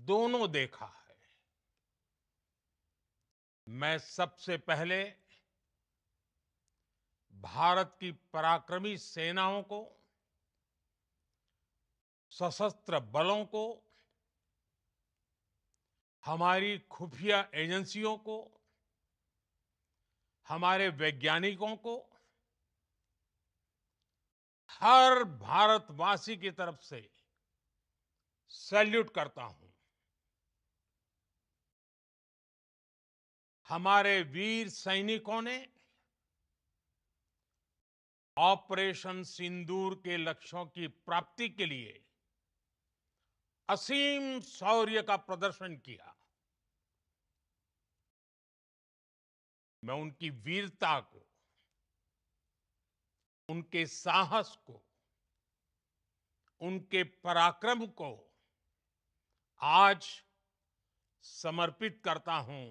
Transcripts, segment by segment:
दोनों देखा है। मैं सबसे पहले भारत की पराक्रमी सेनाओं को, सशस्त्र बलों को, हमारी खुफिया एजेंसियों को, हमारे वैज्ञानिकों को, हर भारतवासी की तरफ से सैल्यूट करता हूं। हमारे वीर सैनिकों ने ऑपरेशन सिंदूर के लक्ष्यों की प्राप्ति के लिए असीम शौर्य का प्रदर्शन किया। मैं उनकी वीरता को, उनके साहस को, उनके पराक्रम को आज समर्पित करता हूं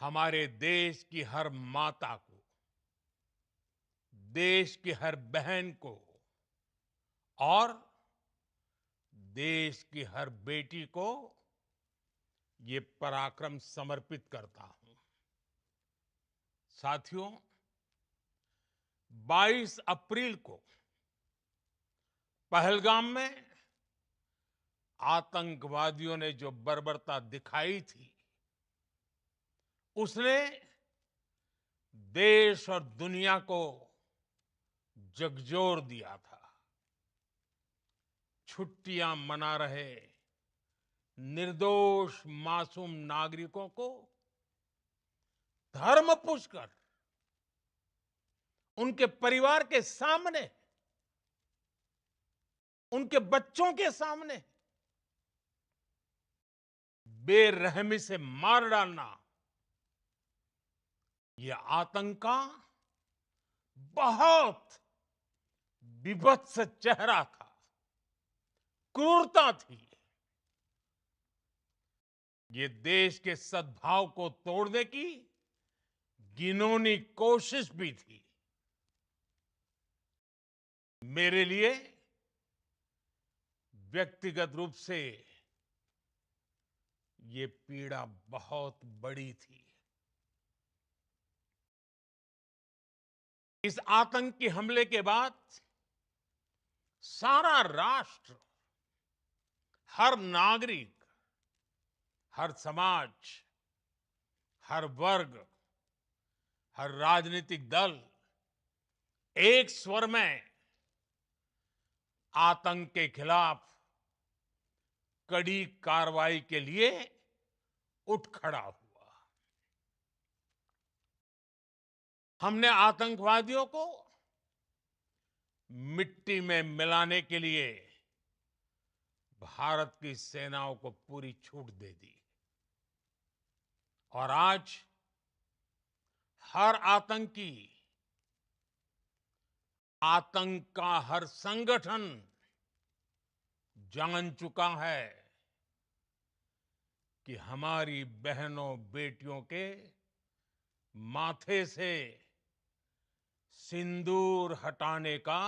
हमारे देश की हर माता को, देश की हर बहन को और देश की हर बेटी को ये पराक्रम समर्पित करता हूं। साथियों, 22 अप्रैल को पहलगाम में आतंकवादियों ने जो बर्बरता दिखाई थी, उसने देश और दुनिया को झकझोर दिया था। छुट्टियां मना रहे निर्दोष मासूम नागरिकों को धर्म पूछकर उनके परिवार के सामने, उनके बच्चों के सामने बेरहमी से मार डालना, यह आतंक का बहुत विभत्स चेहरा था, क्रूरता थी। ये देश के सद्भाव को तोड़ने की घिनौनी कोशिश भी थी। मेरे लिए व्यक्तिगत रूप से ये पीड़ा बहुत बड़ी थी। इस आतंकी हमले के बाद सारा राष्ट्र, हर नागरिक, हर समाज, हर वर्ग, हर राजनीतिक दल एक स्वर में आतंक के खिलाफ कड़ी कार्रवाई के लिए उठ खड़ा हुआ। हमने आतंकवादियों को मिट्टी में मिलाने के लिए भारत की सेनाओं को पूरी छूट दे दी और आज हर आतंकी, आतंक का हर संगठन जान चुका है कि हमारी बहनों बेटियों के माथे से सिंदूर हटाने का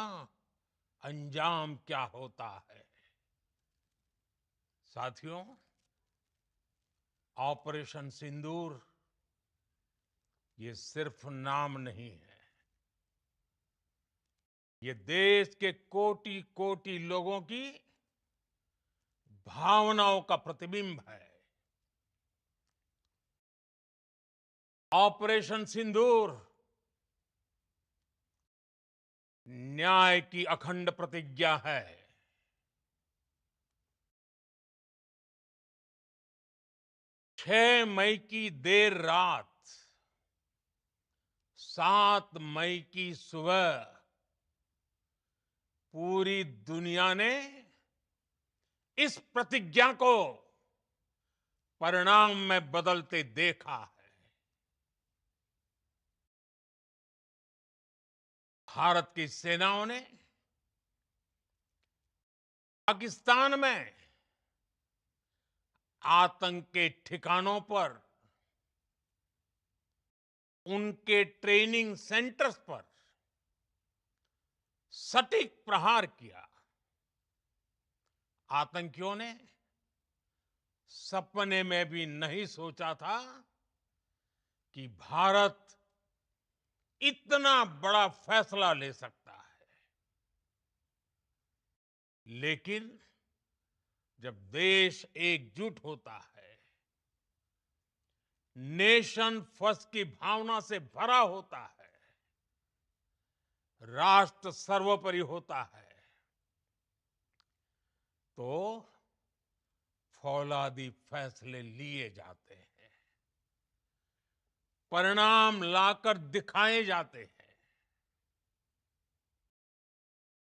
अंजाम क्या होता है। साथियों, ऑपरेशन सिंदूर ये सिर्फ नाम नहीं है, ये देश के कोटि कोटि लोगों की भावनाओं का प्रतिबिंब है। ऑपरेशन सिंदूर न्याय की अखंड प्रतिज्ञा है। 6 मई की देर रात, 7 मई की सुबह पूरी दुनिया ने इस प्रतिज्ञा को परिणाम में बदलते देखा है। भारत की सेनाओं ने पाकिस्तान में आतंक के ठिकानों पर, उनके ट्रेनिंग सेंटर्स पर सटीक प्रहार किया। आतंकियों ने सपने में भी नहीं सोचा था कि भारत इतना बड़ा फैसला ले सकता है। लेकिन जब देश एकजुट होता है, नेशन फर्स्ट की भावना से भरा होता है, राष्ट्र सर्वोपरि होता है, तो फौलादी फैसले लिए जाते हैं, परिणाम लाकर दिखाए जाते हैं।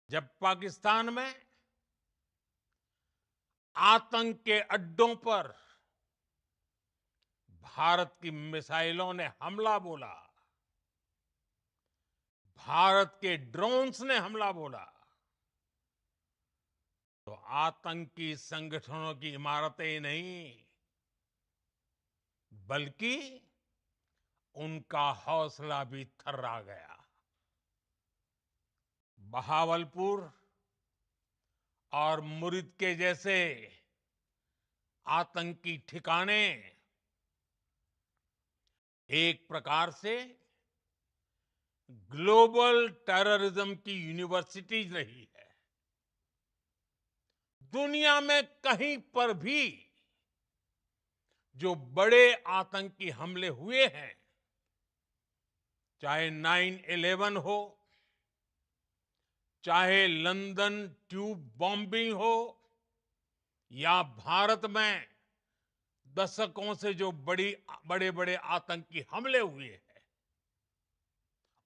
जब पाकिस्तान में आतंक के अड्डों पर भारत की मिसाइलों ने हमला बोला, भारत के ड्रोन्स ने हमला बोला, तो आतंकी संगठनों की इमारतें ही नहीं, बल्कि उनका हौसला भी थर्रा गया। बहावलपुर और मुरिद के जैसे आतंकी ठिकाने एक प्रकार से ग्लोबल टेररिज्म की यूनिवर्सिटीज रही है। दुनिया में कहीं पर भी जो बड़े आतंकी हमले हुए हैं, चाहे 9/11 हो, चाहे लंदन ट्यूब बॉम्बिंग हो, या भारत में दशकों से जो बड़े बड़े आतंकी हमले हुए हैं,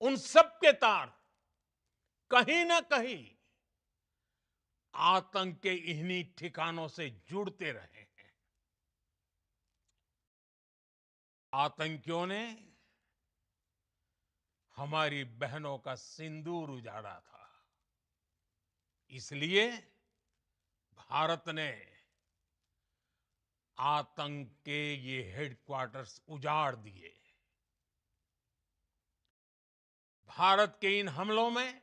उन सब के तार कहीं ना कहीं आतंक के इन्हीं ठिकानों से जुड़ते रहे हैं। आतंकियों ने हमारी बहनों का सिंदूर उजाड़ा था, इसलिए भारत ने आतंक के ये हेडक्वार्टर्स उजाड़ दिए। भारत के इन हमलों में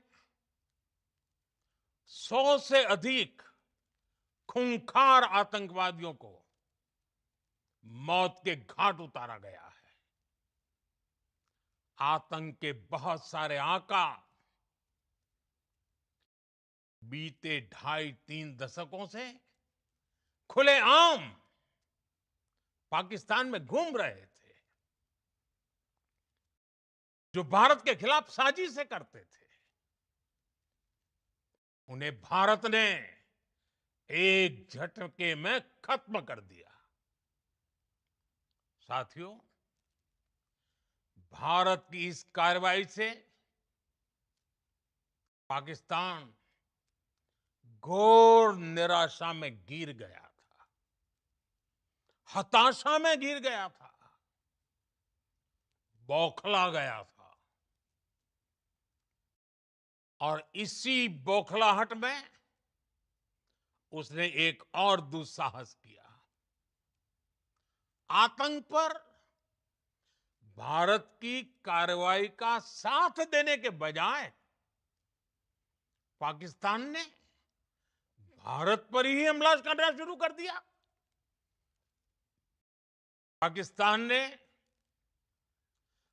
100 से अधिक खूंखार आतंकवादियों को मौत के घाट उतारा गया है। आतंक के बहुत सारे आका बीते 2.5-3 दशकों से खुलेआम पाकिस्तान में घूम रहे थे, जो भारत के खिलाफ साजिशें करते थे। उन्हें भारत ने एक झटके में खत्म कर दिया। साथियों, भारत की इस कार्रवाई से पाकिस्तान घोर निराशा में गिर गया था, हताशा में गिर गया था, बौखला गया था। और इसी बौखलाहट में उसने एक और दुस्साहस किया। आतंक पर भारत की कार्रवाई का साथ देने के बजाय पाकिस्तान ने भारत पर ही हमला करना शुरू कर दिया। पाकिस्तान ने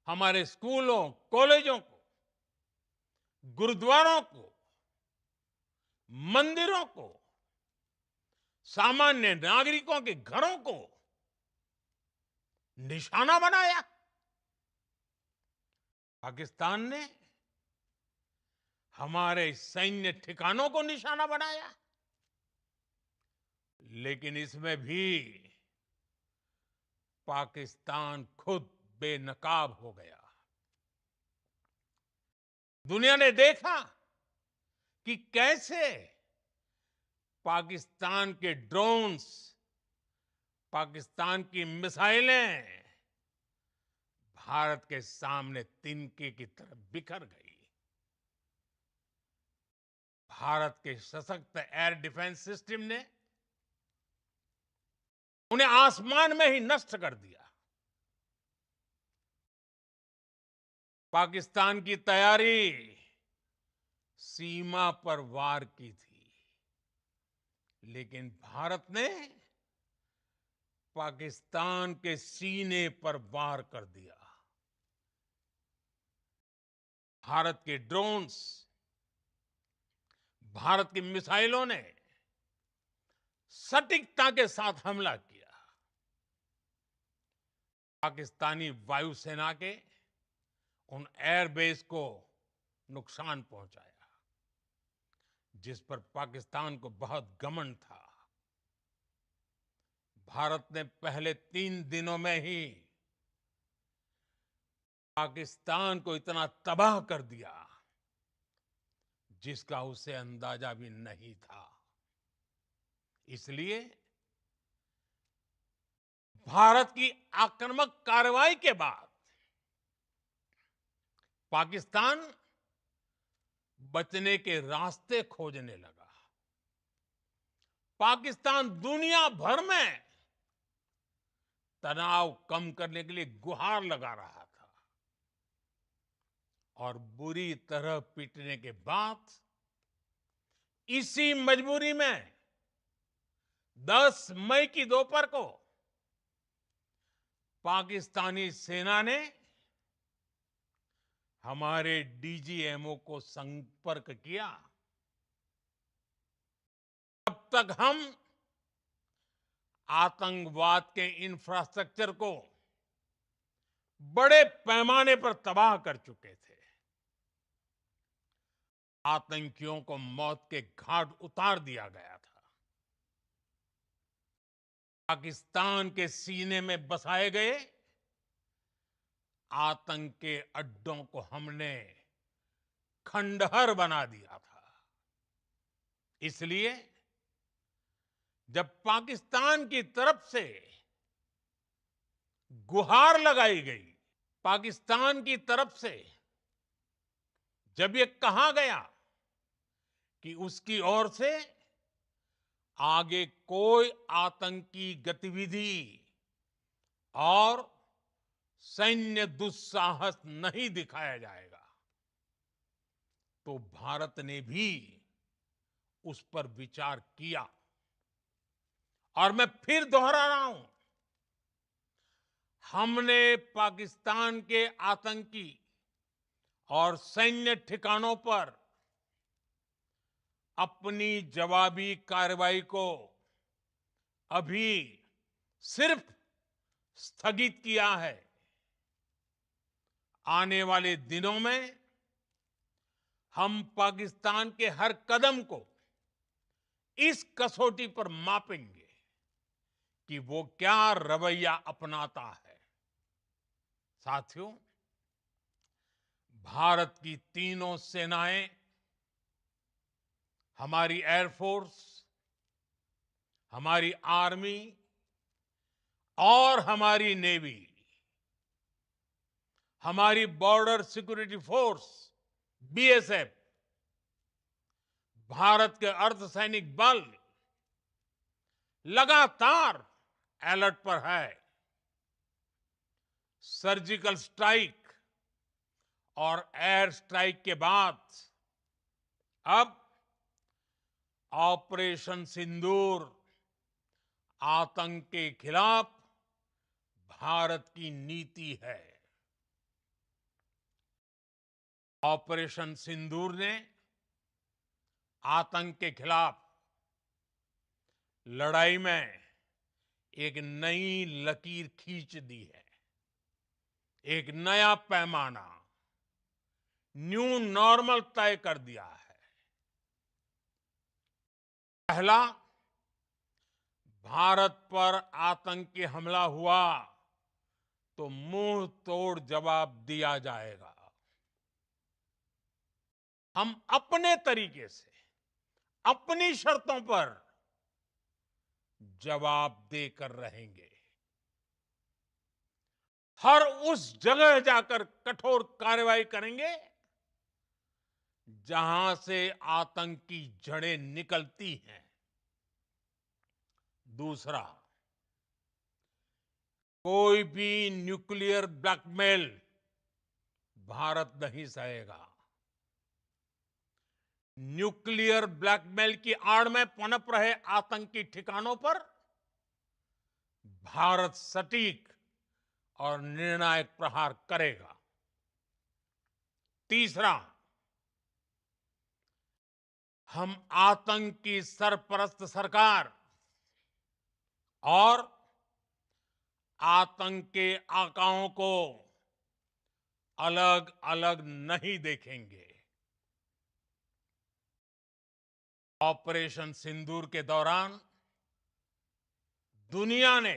हमारे स्कूलों, कॉलेजों को, गुरुद्वारों को, मंदिरों को, सामान्य नागरिकों के घरों को निशाना बनाया। पाकिस्तान ने हमारे सैन्य ठिकानों को निशाना बनाया। लेकिन इसमें भी पाकिस्तान खुद बेनकाब हो गया। दुनिया ने देखा कि कैसे पाकिस्तान के ड्रोन्स, पाकिस्तान की मिसाइलें भारत के सामने तिनके की तरह बिखर गई। भारत के सशक्त एयर डिफेंस सिस्टम ने उन्हें आसमान में ही नष्ट कर दिया। पाकिस्तान की तैयारी सीमा पर वार की थी, लेकिन भारत ने पाकिस्तान के सीने पर वार कर दिया। भारत के ड्रोन्स, भारत की मिसाइलों ने सटीकता के साथ हमला किया। पाकिस्तानी वायुसेना के उन एयरबेस को नुकसान पहुंचाया, जिस पर पाकिस्तान को बहुत घमंड था। भारत ने पहले 3 दिनों में ही पाकिस्तान को इतना तबाह कर दिया, जिसका उसे अंदाजा भी नहीं था। इसलिए भारत की आक्रामक कार्रवाई के बाद पाकिस्तान बचने के रास्ते खोजने लगा। पाकिस्तान दुनिया भर में तनाव कम करने के लिए गुहार लगा रहा था, और बुरी तरह पीटने के बाद इसी मजबूरी में 10 मई की दोपहर को पाकिस्तानी सेना ने हमारे डीजीएमओ को संपर्क किया। तब तक हम आतंकवाद के इंफ्रास्ट्रक्चर को बड़े पैमाने पर तबाह कर चुके थे। आतंकियों को मौत के घाट उतार दिया गया था। पाकिस्तान के सीने में बसाए गए आतंक के अड्डों को हमने खंडहर बना दिया था। इसलिए जब पाकिस्तान की तरफ से गुहार लगाई गई, पाकिस्तान की तरफ से जब ये कहा गया कि उसकी ओर से आगे कोई आतंकी गतिविधि और सैन्य दुस्साहस नहीं दिखाया जाएगा, तो भारत ने भी उस पर विचार किया। और मैं फिर दोहरा रहा हूं, हमने पाकिस्तान के आतंकी और सैन्य ठिकानों पर अपनी जवाबी कार्रवाई को अभी सिर्फ स्थगित किया है। आने वाले दिनों में हम पाकिस्तान के हर कदम को इस कसौटी पर मापेंगे कि वो क्या रवैया अपनाता है। साथियों, भारत की तीनों सेनाएं, हमारी एयरफोर्स, हमारी आर्मी और हमारी नेवी, हमारी border security force BSF, Bharat के अर्धसैनिक बल लगातार अलर्ट पर है। सर्जिकल स्ट्राइक और एयर स्ट्राइक के बाद अब ऑपरेशन सिंदूर आतंक के खिलाफ भारत की नीति है। ऑपरेशन सिंदूर ने आतंक के खिलाफ लड़ाई में एक नई लकीर खींच दी है, एक नया पैमाना, न्यू नॉर्मल तय कर दिया है। पहला, भारत पर आतंकी हमला हुआ तो मुंह तोड़ जवाब दिया जाएगा। हम अपने तरीके से, अपनी शर्तों पर जवाब देकर रहेंगे। हर उस जगह जाकर कठोर कार्रवाई करेंगे जहां से आतंक की जड़ें निकलती हैं। दूसरा, कोई भी न्यूक्लियर ब्लैकमेल भारत नहीं सहेगा। न्यूक्लियर ब्लैकमेल की आड़ में पनप रहे आतंकी ठिकानों पर भारत सटीक और निर्णायक प्रहार करेगा। तीसरा, हम आतंक की सरपरस्त सरकार और आतंक के आकाओं को अलग अलग नहीं देखेंगे। ऑपरेशन सिंदूर के दौरान दुनिया ने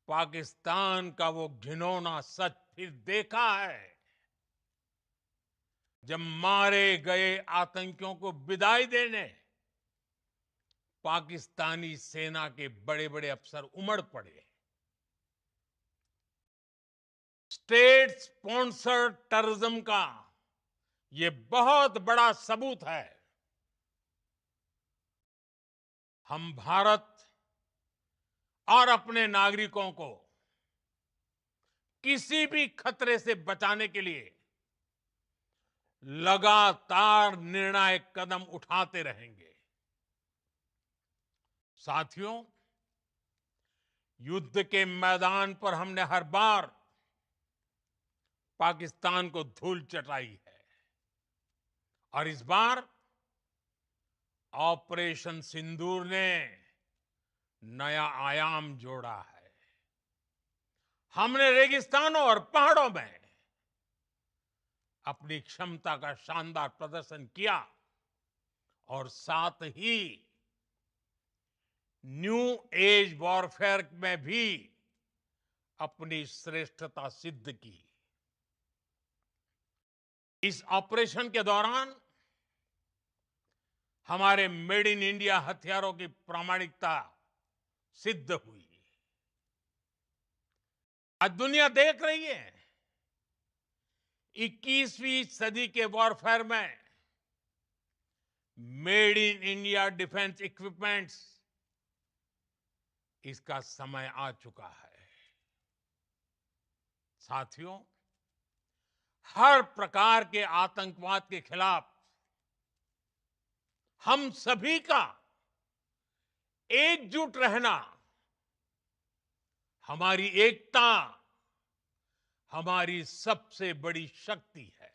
पाकिस्तान का वो घिनौना सच फिर देखा है, जब मारे गए आतंकियों को विदाई देने पाकिस्तानी सेना के बड़े बड़े अफसर उमड़ पड़े। स्टेट स्पॉन्सर्ड टेररिज्म का ये बहुत बड़ा सबूत है। हम भारत और अपने नागरिकों को किसी भी खतरे से बचाने के लिए लगातार निर्णायक कदम उठाते रहेंगे। साथियों, युद्ध के मैदान पर हमने हर बार पाकिस्तान को धूल चटाई है और इस बार ऑपरेशन सिंदूर ने नया आयाम जोड़ा है। हमने रेगिस्तानों और पहाड़ों में अपनी क्षमता का शानदार प्रदर्शन किया और साथ ही न्यू एज वॉरफेयर में भी अपनी श्रेष्ठता सिद्ध की। इस ऑपरेशन के दौरान हमारे मेड इन इंडिया हथियारों की प्रामाणिकता सिद्ध हुई। आज दुनिया देख रही है 21वीं सदी के वॉरफेयर में made in India defence equipments, इसका समय आ चुका है। साथियों, हर प्रकार के आतंकवाद के खिलाफ हम सभी का एकजुट रहना हमारी एकता, हमारी सबसे बड़ी शक्ति है।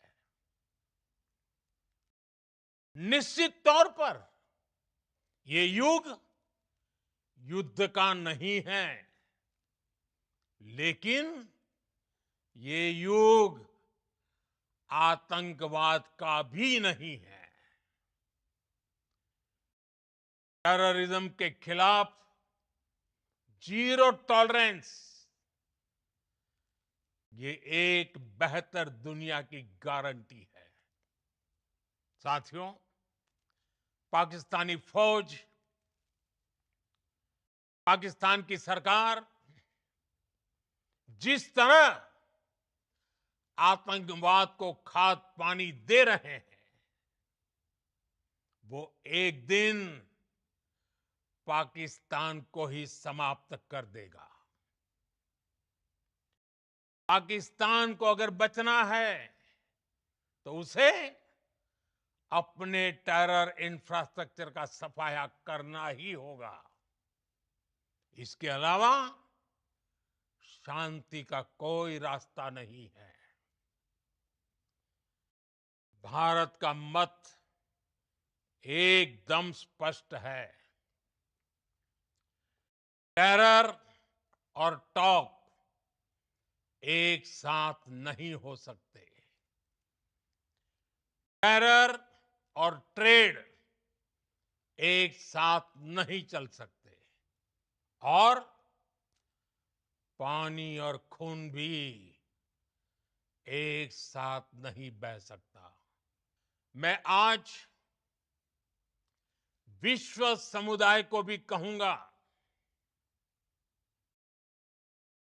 निश्चित तौर पर ये युग युद्ध का नहीं है, लेकिन ये युग आतंकवाद का भी नहीं है। टेररिज्म के खिलाफ जीरो टॉलरेंस, ये एक बेहतर दुनिया की गारंटी है। साथियों, पाकिस्तानी फौज, पाकिस्तान की सरकार जिस तरह आतंकवाद को खाद पानी दे रहे हैं, वो एक दिन पाकिस्तान को ही समाप्त कर देगा। पाकिस्तान को अगर बचना है तो उसे अपने टेरर इंफ्रास्ट्रक्चर का सफाया करना ही होगा। इसके अलावा शांति का कोई रास्ता नहीं है। भारत का मत एकदम स्पष्ट है। टेरर और टॉक एक साथ नहीं हो सकते। टेरर और ट्रेड एक साथ नहीं चल सकते और पानी और खून भी एक साथ नहीं बह सकता। मैं आज विश्व समुदाय को भी कहूंगा,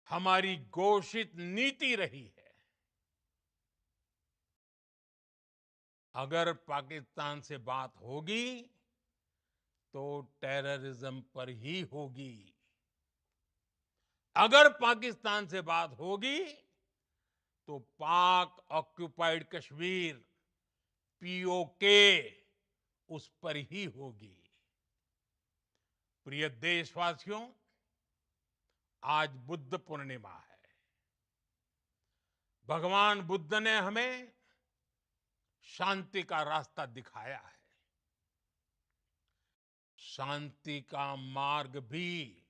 हमारी घोषित नीति रही है, अगर पाकिस्तान से बात होगी तो टेररिज्म पर ही होगी। अगर पाकिस्तान से बात होगी तो पाक ऑक्युपाइड कश्मीर, पीओके, उस पर ही होगी। प्रिय देशवासियों, आज बुद्ध पूर्णिमा है। भगवान बुद्ध ने हमें शांति का रास्ता दिखाया है। शांति का मार्ग भी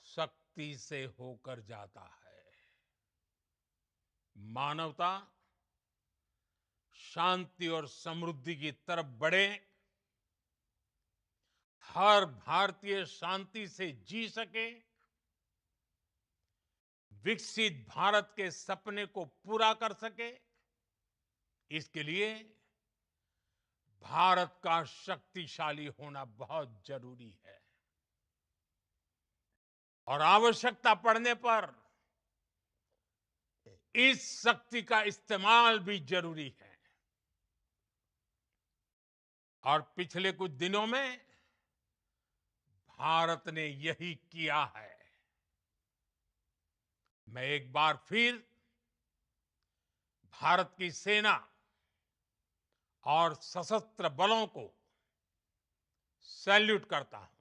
शक्ति से होकर जाता है। मानवता शांति और समृद्धि की तरफ बढ़े, हर भारतीय शांति से जी सके, विकसित भारत के सपने को पूरा कर सके, इसके लिए भारत का शक्तिशाली होना बहुत जरूरी है। और आवश्यकता पड़ने पर इस शक्ति का इस्तेमाल भी जरूरी है। और पिछले कुछ दिनों में भारत ने यही किया है। मैं एक बार फिर भारत की सेना और सशस्त्र बलों को सैल्यूट करता हूं।